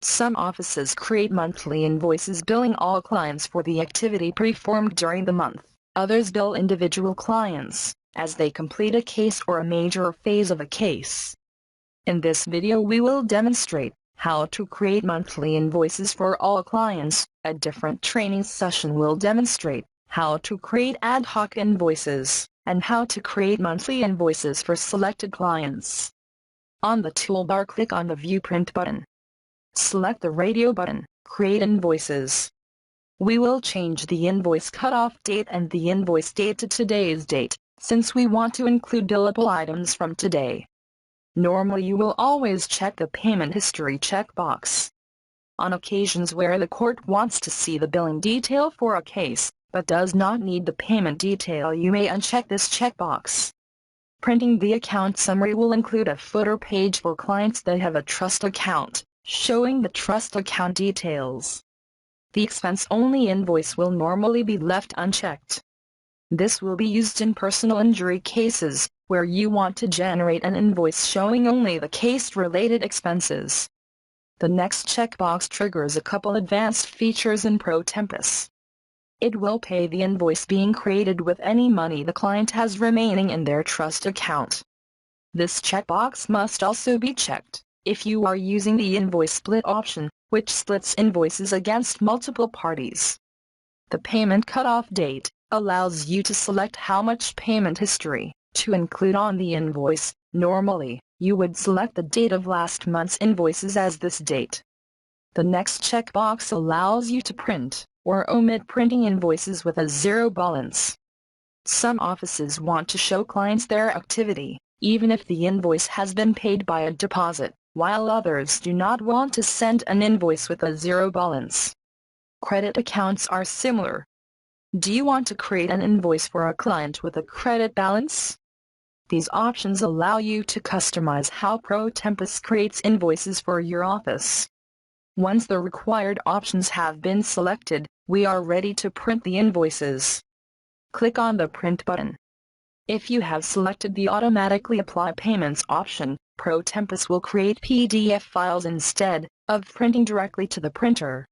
Some offices create monthly invoices billing all clients for the activity performed during the month. Others bill individual clients as they complete a case or a major phase of a case. In this video we will demonstrate how to create monthly invoices for all clients. A different training session will demonstrate how to create ad hoc invoices and how to create monthly invoices for selected clients. On the toolbar, click on the View Print button. Select the radio button, Create Invoices. We will change the invoice cutoff date and the invoice date to today's date, since we want to include billable items from today. Normally you will always check the payment history checkbox. On occasions where the court wants to see the billing detail for a case, but does not need the payment detail, you may uncheck this checkbox. Printing the account summary will include a footer page for clients that have a trust account, showing the trust account details. The expense-only invoice will normally be left unchecked. This will be used in personal injury cases, where you want to generate an invoice showing only the case-related expenses. The next checkbox triggers a couple advanced features in ProTempus. It will pay the invoice being created with any money the client has remaining in their trust account. This checkbox must also be checked if you are using the invoice split option, which splits invoices against multiple parties. The payment cutoff date allows you to select how much payment history to include on the invoice. Normally, you would select the date of last month's invoices as this date. The next checkbox allows you to print or omit printing invoices with a zero balance. Some offices want to show clients their activity, even if the invoice has been paid by a deposit, while others do not want to send an invoice with a zero balance. Credit accounts are similar. Do you want to create an invoice for a client with a credit balance? These options allow you to customize how ProTempus creates invoices for your office. Once the required options have been selected, we are ready to print the invoices. Click on the Print button. If you have selected the Automatically Apply Payments option, ProTempus will create PDF files instead of printing directly to the printer.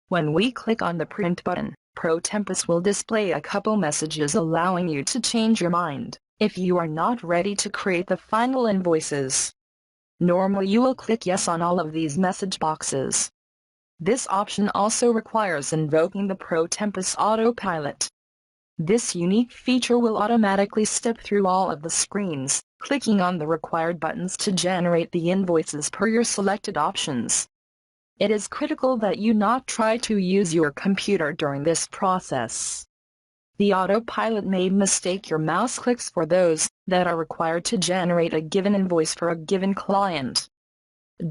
When we click on the Print button, ProTempus will display a couple messages allowing you to change your mind if you are not ready to create the final invoices. Normally you will click Yes on all of these message boxes. This option also requires invoking the ProTempus Autopilot. This unique feature will automatically step through all of the screens, clicking on the required buttons to generate the invoices per your selected options. It is critical that you not try to use your computer during this process. The autopilot may mistake your mouse clicks for those that are required to generate a given invoice for a given client.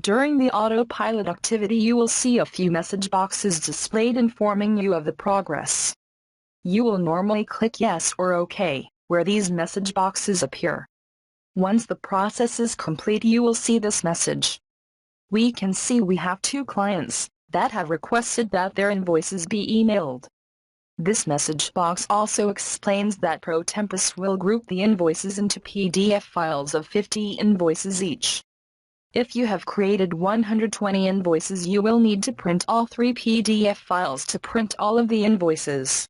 During the autopilot activity you will see a few message boxes displayed informing you of the progress. You will normally click Yes or OK, where these message boxes appear. Once the process is complete you will see this message. We can see we have 2 clients that have requested that their invoices be emailed. This message box also explains that ProTempus will group the invoices into PDF files of 50 invoices each. If you have created 120 invoices you will need to print all 3 PDF files to print all of the invoices.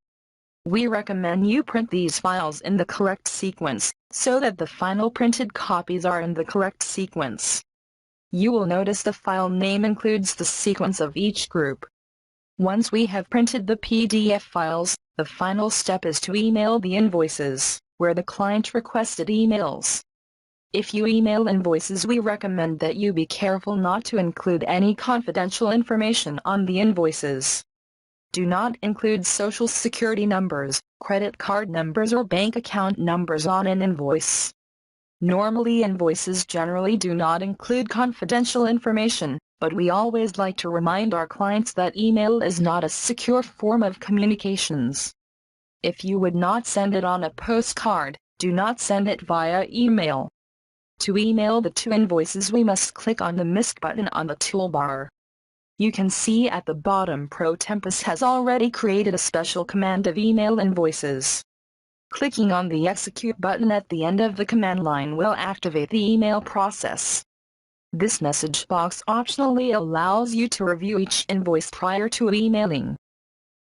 We recommend you print these files in the correct sequence, so that the final printed copies are in the correct sequence. You will notice the file name includes the sequence of each group. Once we have printed the PDF files, the final step is to email the invoices, where the client requested emails. If you email invoices we recommend that you be careful not to include any confidential information on the invoices. Do not include social security numbers, credit card numbers or bank account numbers on an invoice. Normally invoices generally do not include confidential information, but we always like to remind our clients that email is not a secure form of communications. If you would not send it on a postcard, do not send it via email. To email the 2 invoices we must click on the MISC button on the toolbar. You can see at the bottom ProTempus has already created a special command of email invoices. Clicking on the Execute button at the end of the command line will activate the email process. This message box optionally allows you to review each invoice prior to emailing.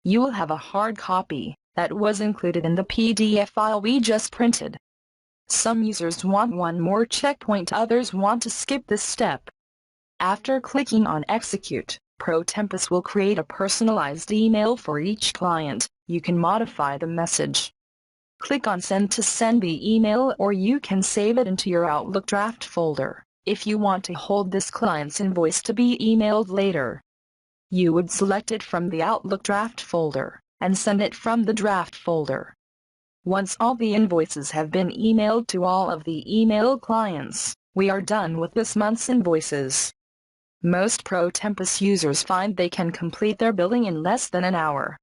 You will have a hard copy that was included in the PDF file we just printed. Some users want one more checkpoint, others want to skip this step. After clicking on Execute, ProTempus will create a personalized email for each client. You can modify the message. Click on Send to send the email, or you can save it into your Outlook draft folder. If you want to hold this client's invoice to be emailed later, you would select it from the Outlook draft folder and send it from the draft folder. Once all the invoices have been emailed to all of the email clients, we are done with this month's invoices. Most ProTempus users find they can complete their billing in less than an hour.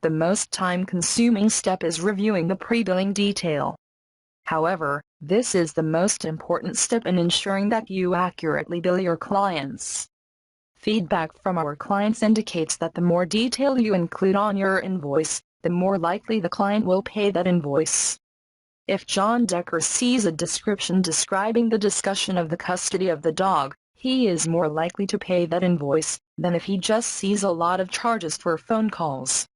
The most time-consuming step is reviewing the pre-billing detail. However, this is the most important step in ensuring that you accurately bill your clients. Feedback from our clients indicates that the more detail you include on your invoice, the more likely the client will pay that invoice. If John Decker sees a description describing the discussion of the custody of the dog, he is more likely to pay that invoice than if he just sees a lot of charges for phone calls.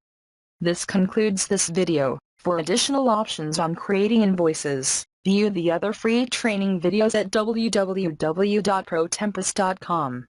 This concludes this video. For additional options on creating invoices, view the other free training videos at www.protempus.com.